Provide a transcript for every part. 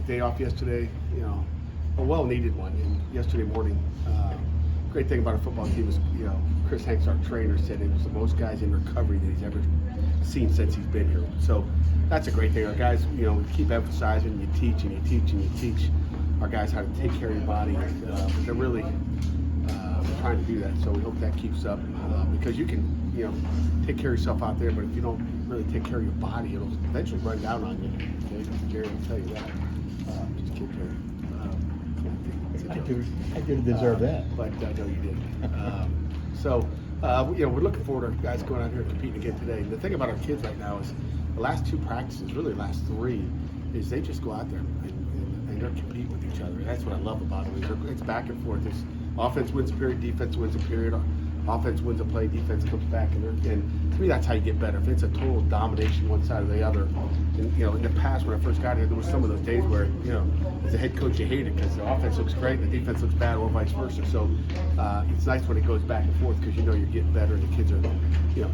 day off yesterday, a well-needed one. And yesterday morning, great thing about our football team is, Chris Hanks, our trainer, said it was the most guys in recovery that he's ever seen since he's been here. So that's a great thing. Our guys, we keep emphasizing, you teach and you teach and you teach our guys how to take care of your body. They're really trying to do that. So we hope that keeps up because you can, take care of yourself out there, but if you don't really take care of your body, it'll eventually run down on you. Okay? Jerry will tell you that. Just keep Jerry. I didn't deserve that. But I know you did. We're looking forward to our guys going out here and competing again today. And the thing about our kids right now is the last two practices, really the last three, is they just go out there and they're competing with each other. And that's what I love about it. It's back and forth. It's offense wins a period, defense wins a period. Offense wins a play, defense comes back, and to me that's how you get better. If it's a total domination one side or the other, and in the past when I first got here, there were some of those days where as a head coach you hate it because the offense looks great and the defense looks bad, or vice versa. So it's nice when it goes back and forth because you're getting better and the kids are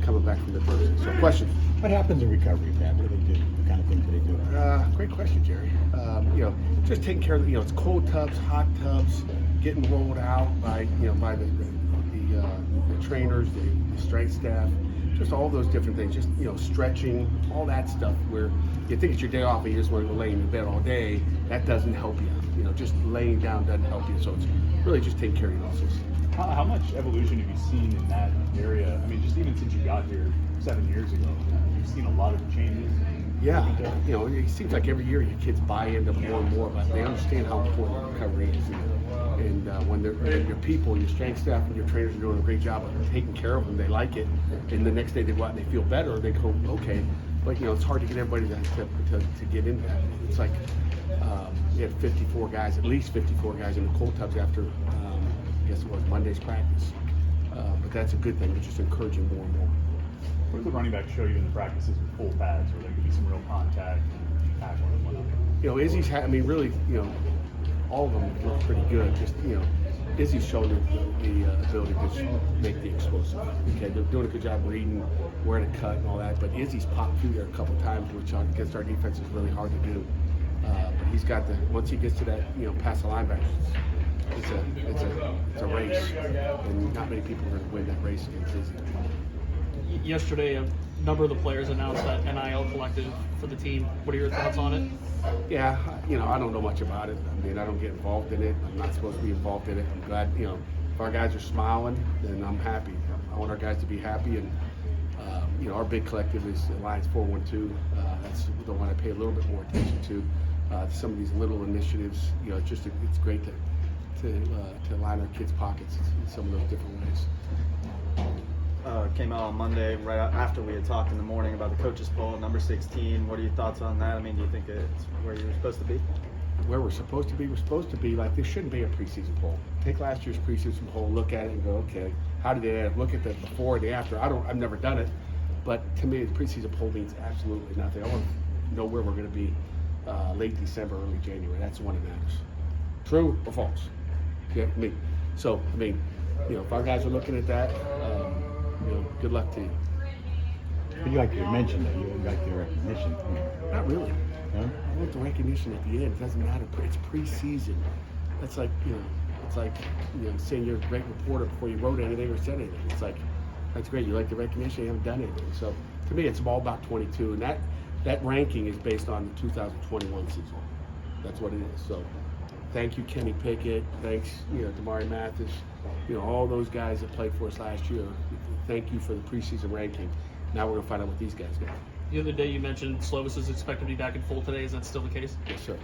coming back from adversity. So question. What happens in recovery, Pat? What do they do? What kind of things do they do? Great question, Jerry. Just taking care of it's cold tubs, hot tubs, getting rolled out by by the trainers, the strength staff, just all those different things, just stretching, all that stuff where you think it's your day off and you just want to go lay in bed all day. That doesn't help you. Just laying down doesn't help you. So it's really just taking care of your muscles. How much evolution have you seen in that area? I mean, just even since you got here 7 years ago, you've seen a lot of changes. Yeah, it seems like every year your kids buy into more and more, but they understand how important recovery is. And when your people, your strength staff, and your trainers are doing a great job of taking care of them, they like it. And the next day they go out and they feel better, they go, okay. But it's hard to get everybody to get into that. It's like we had 54 guys, at least 54 guys in the cold tubs after, I guess it was Monday's practice. But that's a good thing. It's just encouraging more and more. What do the running backs show you in the practices with full pads where there could be some real contact and tackling and whatnot? Izzy's really, all of them look pretty good. Just, Izzy's shown the ability to make the explosive. Okay, they're doing a good job reading where to cut and all that, but Izzy's popped through there a couple times, which against our defense is really hard to do. But he's got once he gets to that, past the linebackers, it's a race, and not many people are going to win that race against Izzy. Yesterday, a number of the players announced that NIL collective for the team. What are your thoughts on it? Yeah, I don't know much about it. I mean, I don't get involved in it. I'm not supposed to be involved in it. I'm glad, if our guys are smiling, then I'm happy. I want our guys to be happy, and our big collective is Alliance 412. That's the one I pay a little bit more attention to. Some of these little initiatives, it's great to line our kids' pockets in some of those different ways. Came out on Monday right after we had talked in the morning about the coaches poll, number 16. What are your thoughts on that? I mean, do you think it's where you're supposed to be? Where we're supposed to be like there shouldn't be a preseason poll. Take last year's preseason poll, look at it, and go, okay, how did they add? Look at the before and the after. I've never done it, but to me, the preseason poll means absolutely nothing. I want to know where we're going to be late December, early January. That's the one that matters. True or false? Yeah, me. So I mean, if our guys are looking at that. Good luck to you. But you like to mention that you like the recognition. Not really. Huh? I want the recognition at the end. It doesn't matter. It's preseason. That's like, it's like, saying you're a great reporter before you wrote anything or said anything. It's like, that's great. You like the recognition. You haven't done anything. So to me, it's all about 22, and that ranking is based on the 2021 season. That's what it is. So. Thank you, Kenny Pickett. Thanks, Damari Mathis. All those guys that played for us last year. Thank you for the preseason ranking. Now we're gonna find out what these guys got. The other day you mentioned Slovis is expected to be back in full today. Is that still the case? Yes, sir.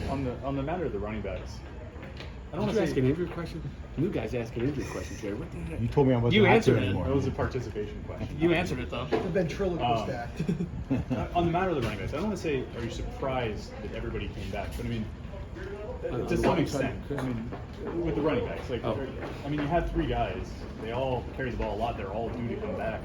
On the matter of the running backs, I don't Did want you to ask an injury question? You guys ask an injury question, Jerry. What the heck? You told me I wasn't You allowed to answered it. anymore. That was a participation question. You answered it though. The ventriloquist act. On the matter of the running backs, I don't want to say, are you surprised that everybody came back? But I mean, to some extent, I mean, with the running backs, like, I mean, you had 3 guys. They all carry the ball a lot. They're all due to come back.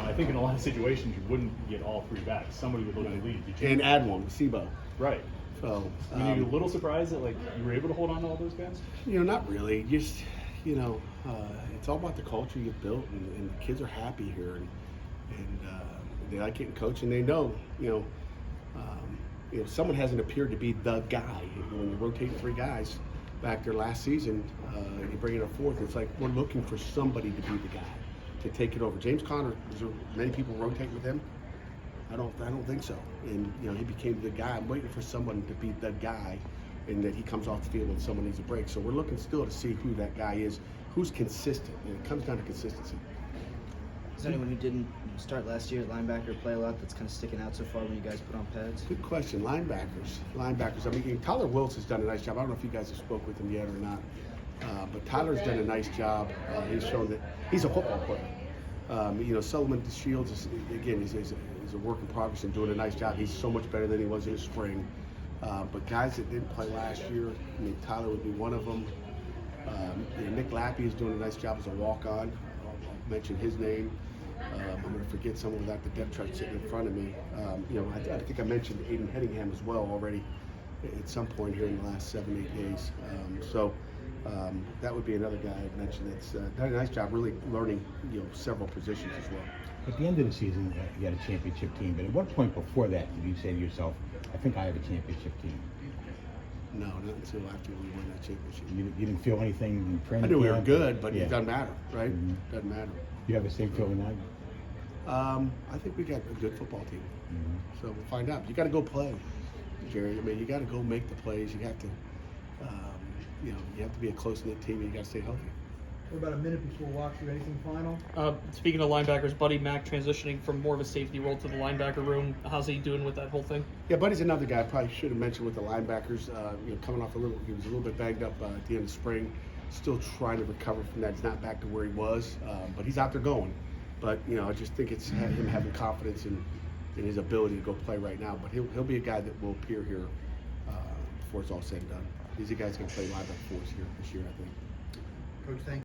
I think in a lot of situations you wouldn't get all 3 back. Somebody would look at the lead. And add one, Sebo. Right. So, I mean, you're a little surprised that you were able to hold on to all those guys. Not really. Just it's all about the culture you've built, and the kids are happy here, and they like getting coached, and they know someone hasn't appeared to be the guy. When you rotate 3 guys back there last season, and you bring in a 4th, it's like we're looking for somebody to be the guy to take it over. James Conner, is there many people rotate with him? I don't think so. And he became the guy. I'm waiting for someone to be the guy, and that he comes off the field when someone needs a break. So we're looking still to see who that guy is, who's consistent. And it comes down to consistency. Is there anyone who didn't start last year at linebacker play a lot that's kind of sticking out so far when you guys put on pads? Good question. Linebackers. I mean, Tyler Wills has done a nice job. I don't know if you guys have spoke with him yet or not, but Tyler's done a nice job. He's shown that he's a football player. Sullivan Shields is a work in progress and doing a nice job. He's so much better than he was in the spring. But guys that didn't play last year, I mean, Tyler would be one of them. Nick Lappy is doing a nice job as a walk-on. I'll mention his name. I'm going to forget someone without the depth chart sitting in front of me. I think I mentioned Aiden Hedingham as well already at some point here in the last 7-8 days. That would be another guy I'd mention that's done a nice job really learning several positions as well. At the end of the season, you had a championship team, but at what point before that did you say to yourself, I think I have a championship team? No, not until after we won that championship. You didn't feel anything in training I knew we were camp? good, but Yeah. it doesn't matter, right? Mhm. Doesn't matter. You have the same feeling now? I think we got a good football team. Mhm. So we'll find out. You got to go play, Jerry. I mean, you got to go make the plays. You have to, you have to be a close-knit team. And you got to stay healthy. We're about a minute before walkthrough. Anything final? Speaking of linebackers, Buddy Mack transitioning from more of a safety role to the linebacker room. How's he doing with that whole thing? Yeah, Buddy's another guy I probably should have mentioned with the linebackers. Coming off he was a little bit banged up at the end of spring. Still trying to recover from that. He's not back to where he was, but he's out there going. But I just think it's him having confidence in his ability to go play right now. But he'll be a guy that will appear here before it's all said and done. He's a guy that's going to play linebacker for us here this year, I think. Coach, thank you.